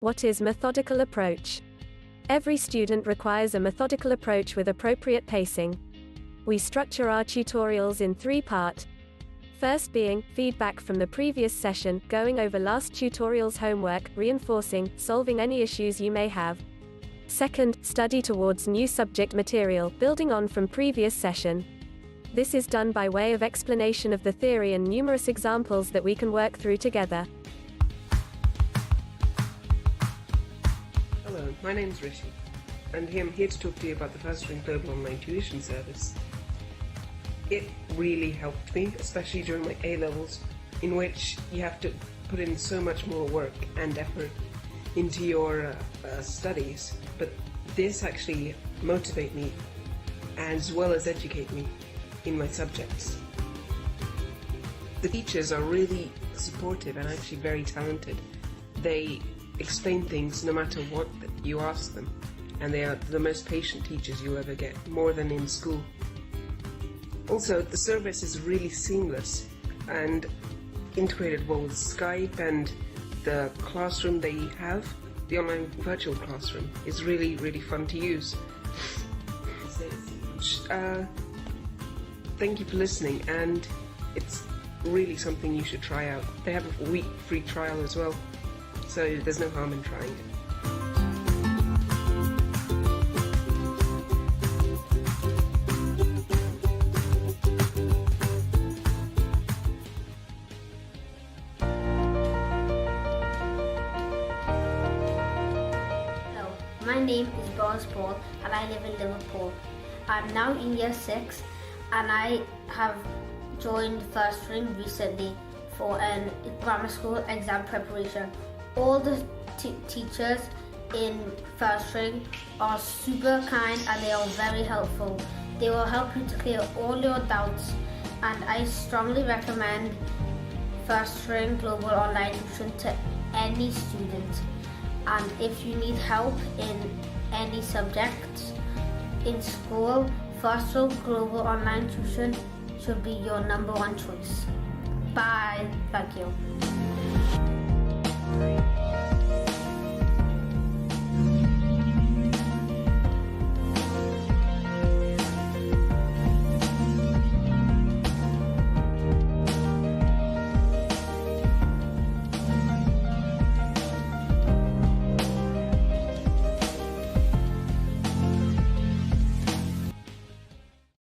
What is methodical approach? Every student requires a methodical approach with appropriate pacing. We structure our tutorials in 3 parts. First being, feedback from the previous session, going over last tutorial's homework, reinforcing, solving any issues you may have. Second, study towards new subject material, building on from previous session. This is done by way of explanation of the theory and numerous examples that we can work through together. Hello, my name is Rishi, and I'm here to talk to you about the Firstring Global online tuition service. It really helped me, especially during my A-levels, in which you have to put in so much more work and effort into your studies, but this actually motivated me as well as educate me in my subjects. The teachers are really supportive and actually very talented. They explain things no matter what you ask them, and they are the most patient teachers you'll ever get, more than in school. Also, the service is really seamless and integrated well with Skype, and the classroom they have, the online virtual classroom, is really, really fun to use. Thank you for listening, and it's really something you should try out. They have a week free trial as well, so there's no harm in trying it. My name is Boris Paul and I live in Liverpool. I'm now in year 6 and I have joined Firstring recently for a grammar school exam preparation. All the teachers in Firstring are super kind and they are very helpful. They will help you to clear all your doubts, and I strongly recommend Firstring Global online tuition to any student. And if you need help in any subjects in school, Firstring Global online tuition should be your #1 choice. Bye. Thank you.